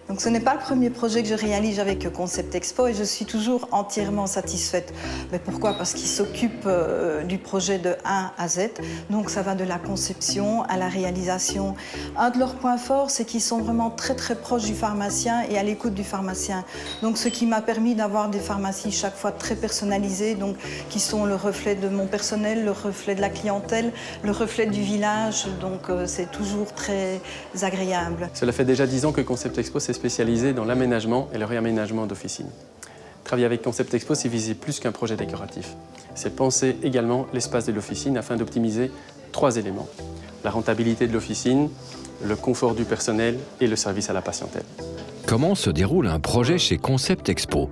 Donc ce n'est pas le premier projet que je réalise avec Concept Expo et je suis toujours entièrement satisfaite. Mais pourquoi? Parce qu'ils s'occupent du projet de A à Z. Donc ça va de la conception à la réalisation. Un de leurs points forts, c'est qu'ils sont vraiment très très proches du pharmacien et à l'écoute du pharmacien. Donc ce qui m'a permis d'avoir des pharmacies chaque fois très personnalisées, donc qui sont le reflet de mon personnel, le reflet de la clientèle, le reflet du village. Donc c'est toujours très agréable. Cela fait déjà 10 ans que Concept Expo s'est spécialisé dans l'aménagement et le réaménagement d'officines. Travailler avec Concept Expo, c'est viser plus qu'un projet décoratif. C'est penser également l'espace de l'officine afin d'optimiser 3 éléments. La rentabilité de l'officine, le confort du personnel et le service à la patientèle. Comment se déroule un projet chez Concept Expo?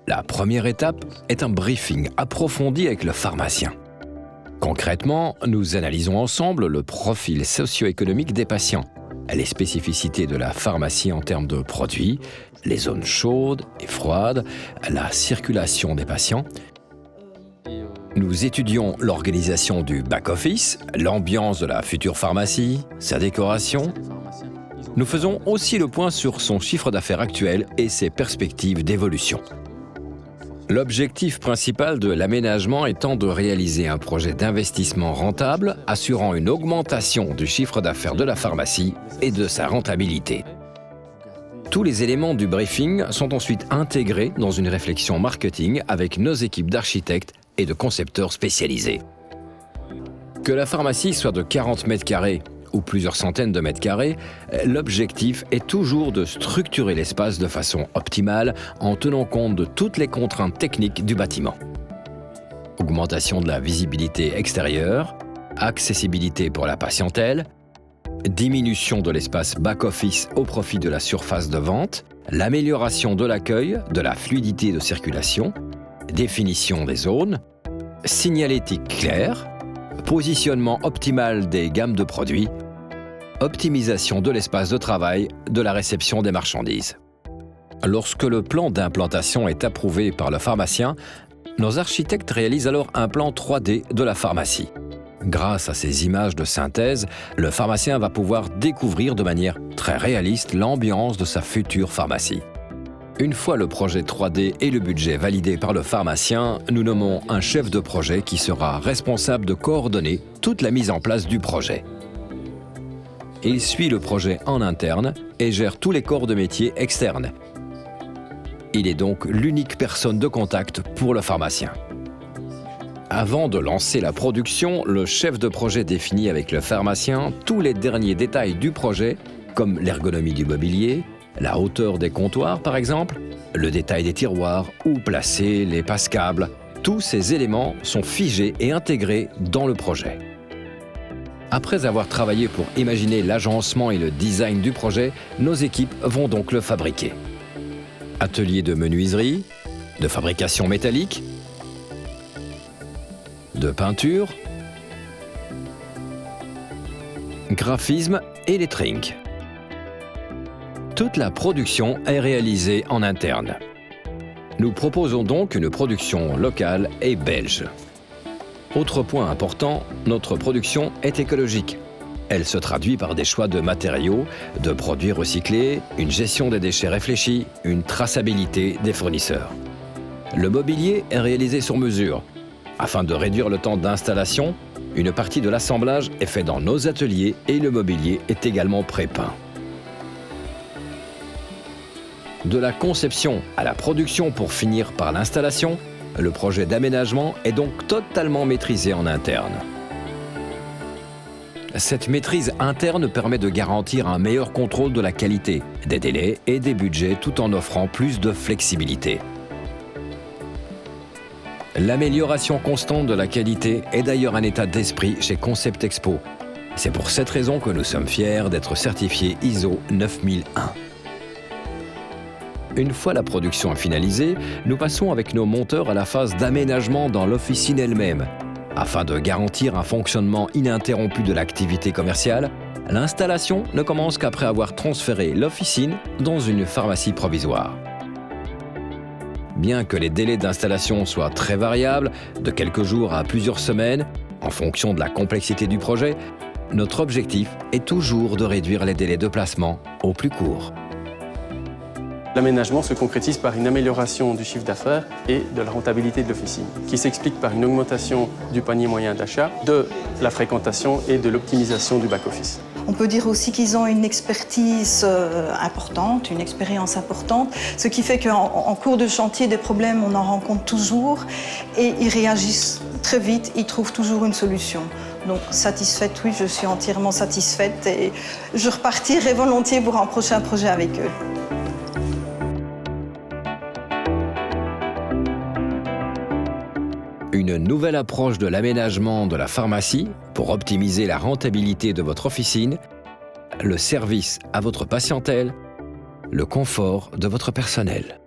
La première étape est un briefing approfondi avec le pharmacien. Concrètement, nous analysons ensemble le profil socio-économique des patients, les spécificités de la pharmacie en termes de produits, les zones chaudes et froides, la circulation des patients. Nous étudions l'organisation du back-office, l'ambiance de la future pharmacie, sa décoration. Nous faisons aussi le point sur son chiffre d'affaires actuel et ses perspectives d'évolution. L'objectif principal de l'aménagement étant de réaliser un projet d'investissement rentable, assurant une augmentation du chiffre d'affaires de la pharmacie et de sa rentabilité. Tous les éléments du briefing sont ensuite intégrés dans une réflexion marketing avec nos équipes d'architectes et de concepteurs spécialisés. Que la pharmacie soit de 40 mètres carrés ou plusieurs centaines de mètres carrés, l'objectif est toujours de structurer l'espace de façon optimale en tenant compte de toutes les contraintes techniques du bâtiment. Augmentation de la visibilité extérieure, accessibilité pour la patientèle, diminution de l'espace back-office au profit de la surface de vente, l'amélioration de l'accueil, de la fluidité de circulation, définition des zones, signalétique claire, positionnement optimal des gammes de produits, optimisation de l'espace de travail, de la réception des marchandises. Lorsque le plan d'implantation est approuvé par le pharmacien, nos architectes réalisent alors un plan 3D de la pharmacie. Grâce à ces images de synthèse, le pharmacien va pouvoir découvrir de manière très réaliste l'ambiance de sa future pharmacie. Une fois le projet 3D et le budget validés par le pharmacien, nous nommons un chef de projet qui sera responsable de coordonner toute la mise en place du projet. Il suit le projet en interne et gère tous les corps de métier externes. Il est donc l'unique personne de contact pour le pharmacien. Avant de lancer la production, le chef de projet définit avec le pharmacien tous les derniers détails du projet, comme l'ergonomie du mobilier, la hauteur des comptoirs par exemple, le détail des tiroirs, où placer les passes-câbles. Tous ces éléments sont figés et intégrés dans le projet. Après avoir travaillé pour imaginer l'agencement et le design du projet, nos équipes vont donc le fabriquer. Atelier de menuiserie, de fabrication métallique, de peinture, graphisme et lettering. Toute la production est réalisée en interne. Nous proposons donc une production locale et belge. Autre point important, notre production est écologique. Elle se traduit par des choix de matériaux, de produits recyclés, une gestion des déchets réfléchie, une traçabilité des fournisseurs. Le mobilier est réalisé sur mesure. Afin de réduire le temps d'installation, une partie de l'assemblage est faite dans nos ateliers et le mobilier est également pré-peint. De la conception à la production pour finir par l'installation, le projet d'aménagement est donc totalement maîtrisé en interne. Cette maîtrise interne permet de garantir un meilleur contrôle de la qualité, des délais et des budgets tout en offrant plus de flexibilité. L'amélioration constante de la qualité est d'ailleurs un état d'esprit chez Concept Expo. C'est pour cette raison que nous sommes fiers d'être certifiés ISO 9001. Une fois la production finalisée, nous passons avec nos monteurs à la phase d'aménagement dans l'officine elle-même. Afin de garantir un fonctionnement ininterrompu de l'activité commerciale, l'installation ne commence qu'après avoir transféré l'officine dans une pharmacie provisoire. Bien que les délais d'installation soient très variables, de quelques jours à plusieurs semaines, En fonction de la complexité du projet, notre objectif est toujours de réduire les délais de placement au plus court. L'aménagement se concrétise par une amélioration du chiffre d'affaires et de la rentabilité de l'officine, qui s'explique par une augmentation du panier moyen d'achat, de la fréquentation et de l'optimisation du back-office. On peut dire aussi qu'ils ont une expertise importante, une expérience importante, ce qui fait qu'en cours de chantier, des problèmes, on en rencontre toujours et ils réagissent très vite, ils trouvent toujours une solution. Donc satisfaite, oui, je suis entièrement satisfaite et je repartirai volontiers pour un prochain projet avec eux. Une nouvelle approche de l'aménagement de la pharmacie pour optimiser la rentabilité de votre officine, le service à votre patientèle, le confort de votre personnel.